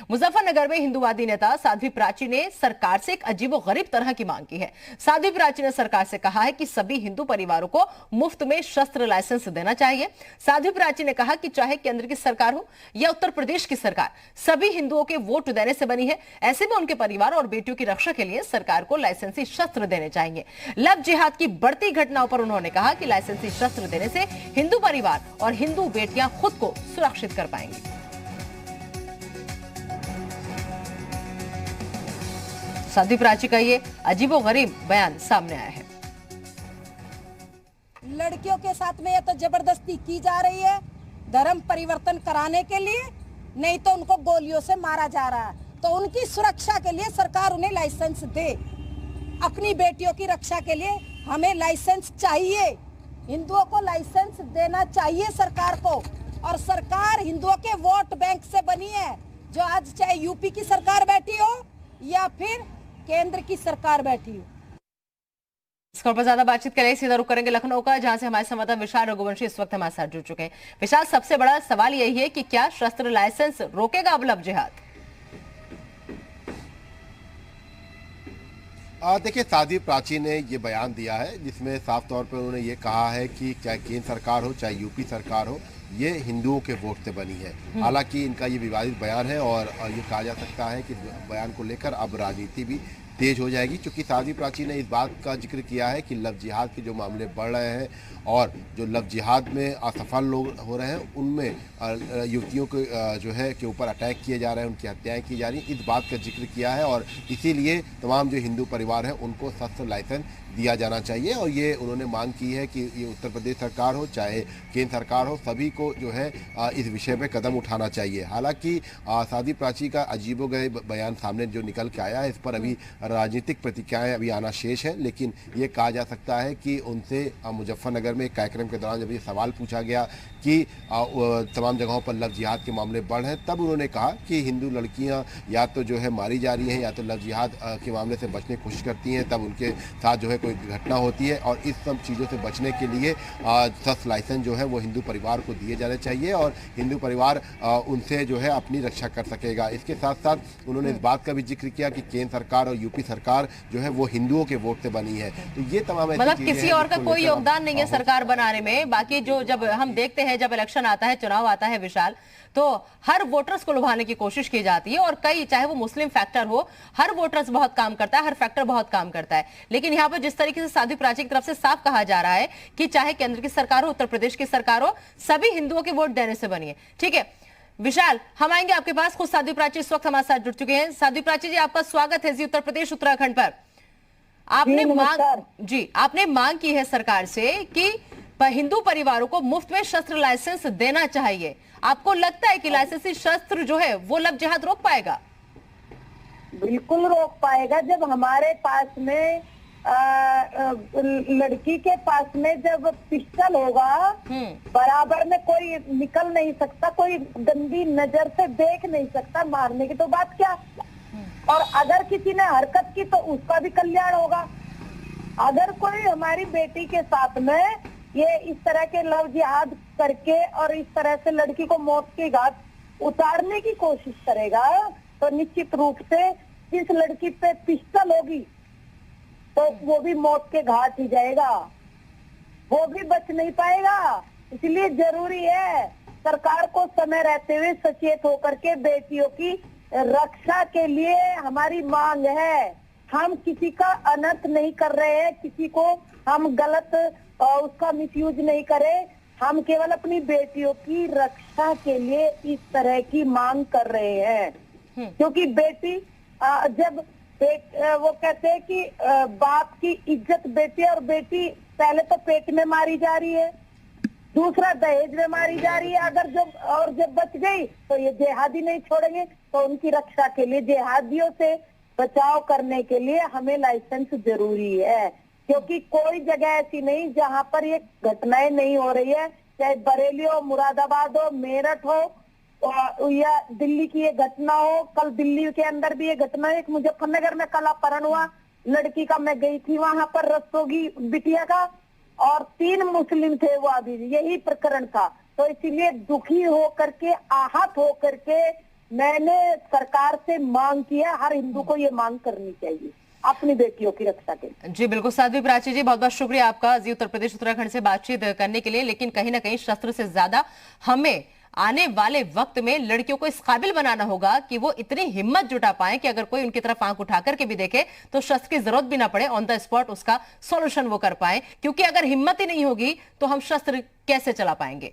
मुजफ्फरनगर में हिंदूवादी नेता साध्वी प्राची ने सरकार से एक अजीबोगरीब तरह की मांग की है। साध्वी प्राची ने सरकार से कहा है कि सभी हिंदू परिवारों को मुफ्त में शस्त्र लाइसेंस देना चाहिए। साध्वी प्राची ने कहा कि चाहे केंद्र की सरकार हो या उत्तर प्रदेश की सरकार, सभी हिंदुओं के वोट देने से बनी है। ऐसे में उनके परिवार और बेटियों की रक्षा के लिए सरकार को लाइसेंसी शस्त्र देने चाहिए। लव जिहाद की बढ़ती घटनाओं पर उन्होंने कहा कि लाइसेंसी शस्त्र देने से हिंदू परिवार और हिंदू बेटियां खुद को सुरक्षित कर पाएंगी। साध्वी प्राची का ये अजीबोगरीब बयान सामने आया है। लड़कियों के साथ में ये तो जबरदस्ती की जा रही है धर्म परिवर्तन कराने के लिए, नहीं तो उनको गोलियों से मारा जा रहा है। तो उनकी सुरक्षा के लिए सरकार उन्हें लाइसेंस दे। अपनी बेटियों की रक्षा के लिए हमें लाइसेंस चाहिए। हिंदुओं को लाइसेंस देना चाहिए सरकार को। और सरकार हिंदुओं के वोट बैंक से बनी है। जो आज चाहे यूपी की सरकार बैठी हो या फिर केंद्र की सरकार बैठी हो। इस पर ज्यादा बातचीत करें, सीधा रुख करेंगे लखनऊ का, जहां से हमारे संवाददाता विशाल रघुवंशी इस वक्त हमारे साथ जुड़ चुके हैं। विशाल, सबसे बड़ा सवाल यही है कि क्या शस्त्र लाइसेंस रोकेगा अब लव जिहाद? देखिए, साध्वी प्राची ने ये बयान दिया है जिसमें साफ तौर पर उन्होंने ये कहा है कि चाहे केंद्र सरकार हो चाहे यूपी सरकार हो, ये हिंदुओं के वोट से बनी है। हालांकि इनका ये विवादित बयान है और ये कहा जा सकता है कि बयान को लेकर अब राजनीति भी तेज हो जाएगी, क्योंकि साध्वी प्राची ने इस बात का जिक्र किया है कि लव जिहाद के जो मामले बढ़ रहे हैं और जो लव जिहाद में असफल लोग हो रहे हैं उनमें युवतियों को जो है के ऊपर अटैक किए जा रहे हैं, उनकी हत्याएं की जा रही हैं, इस बात का जिक्र किया है। और इसीलिए तमाम जो हिंदू परिवार हैं उनको शस्त्र लाइसेंस दिया जाना चाहिए। और ये उन्होंने मांग की है कि ये उत्तर प्रदेश सरकार हो चाहे केंद्र सरकार हो, सभी को जो है इस विषय पे कदम उठाना चाहिए। हालांकि साध्वी प्राची का अजीबोगरीब बयान सामने जो निकल के आया है, इस पर अभी राजनीतिक प्रतिक्रियाएं अभी आना शेष है। लेकिन ये कहा जा सकता है कि उनसे मुजफ्फरनगर में एक कार्यक्रम के दौरान जब ये सवाल पूछा गया कि तमाम जगहों पर लव जिहाद के मामले बढ़ हैं, तब उन्होंने कहा कि हिंदू लड़कियां या तो जो है मारी जा रही हैं या तो लव जिहाद के मामले से बचने की कोशिश करती हैं, तब उनके साथ जो है कोई घटना होती है। और इस सब चीज़ों से बचने के लिए शस्त्र लाइसेंस जो है वो हिंदू परिवार को दिए जाने चाहिए और हिंदू परिवार उनसे जो है अपनी रक्षा कर सकेगा। इसके साथ साथ उन्होंने इस बात का भी जिक्र किया कि केंद्र सरकार और यूपी सरकार जो है वो हिंदुओं के वोट से बनी है। तो ये तमाम मतलब किसी और का कोई योगदान नहीं है सरकार बनाने में। बाकी जो जब हम देखते हैं जब इलेक्शन आता है, चुनाव आता है विशाल, तो हर वोटर्स को लुभाने की कोशिश की जाती है और कई, चाहे वो मुस्लिम फैक्टर हो, हर वोटर्स बहुत काम करता है, हर फैक्टर बहुत काम करता है। लेकिन यहाँ पर जिस तरीके से साध्वी प्राची की तरफ से साफ कहा जा रहा है कि चाहे केंद्र की सरकार हो उत्तर प्रदेश की सरकार हो, सभी हिंदुओं के वोट देने से बनी है। ठीक है विशाल, हम आएंगे आपके पास। खुद साध्वी प्राची इस वक्त हमारे साथ जुड़ चुके हैं। साध्वी प्राची जी, आपका स्वागत है जी उत्तर प्रदेश उत्तराखंड पर। आपने मांग की है सरकार से कि हिंदू परिवारों को मुफ्त में शस्त्र लाइसेंस देना चाहिए। आपको लगता है कि लाइसेंसी शस्त्र जो है वो लव जिहाद रोक पाएगा? बिल्कुल रोक पाएगा। जब हमारे पास में लड़की के पास में जब पिस्टल होगा, बराबर में कोई निकल नहीं सकता, कोई गंदी नजर से देख नहीं सकता, मारने की तो बात क्या। और अगर किसी ने हरकत की तो उसका भी कल्याण होगा। अगर कोई हमारी बेटी के साथ में ये इस तरह के लव जिहाद करके और इस तरह से लड़की को मौत की घाट उतारने की कोशिश करेगा, तो निश्चित रूप से जिस लड़की पे पिस्टल होगी तो वो भी मौत के घाट ही जाएगा, वो भी बच नहीं पाएगा। इसलिए जरूरी है सरकार को समय रहते हुए सचेत होकर के बेटियों की रक्षा के लिए हमारी मांग है। हम किसी का अनर्थ नहीं कर रहे हैं, किसी को हम गलत उसका मिसयूज नहीं करें। हम केवल अपनी बेटियों की रक्षा के लिए इस तरह की मांग कर रहे हैं। क्योंकि बेटी जब वो कहते हैं कि बाप की इज्जत बेटी, और बेटी पहले तो पेट में मारी जा रही है, दूसरा दहेज में मारी जा रही है। अगर जब बच गई तो ये जिहादी नहीं छोड़ेंगे। तो उनकी रक्षा के लिए, जिहादियों से बचाव करने के लिए हमें लाइसेंस जरूरी है। क्योंकि कोई जगह ऐसी नहीं जहां पर ये घटनाएं नहीं हो रही है, चाहे बरेली हो, मुरादाबाद हो, मेरठ हो या दिल्ली की ये घटना हो। कल दिल्ली के अंदर भी ये घटना, एक मुजफ्फरनगर में कल अपहरण हुआ लड़की का, मैं गई थी वहां पर, रस्तोगी बिटिया का, और 3 मुस्लिम थे वो, अभी यही प्रकरण था। तो इसीलिए दुखी हो करके, आहत हो करके मैंने सरकार से मांग किया, हर हिंदू को ये मांग करनी चाहिए अपनी बेटियों की रक्षा के लिए। जी बिल्कुल साध्वी प्राची जी, बहुत बहुत शुक्रिया आपका जी उत्तर प्रदेश उत्तराखंड से बातचीत करने के लिए। लेकिन कहीं ना कहीं शस्त्र से ज्यादा हमें आने वाले वक्त में लड़कियों को इस काबिल बनाना होगा कि वो इतनी हिम्मत जुटा पाए कि अगर कोई उनकी तरफ आंख उठा करके भी देखे तो शस्त्र की जरूरत भी ना पड़े, ऑन द स्पॉट उसका सॉल्यूशन वो कर पाए। क्योंकि अगर हिम्मत ही नहीं होगी तो हम शस्त्र कैसे चला पाएंगे।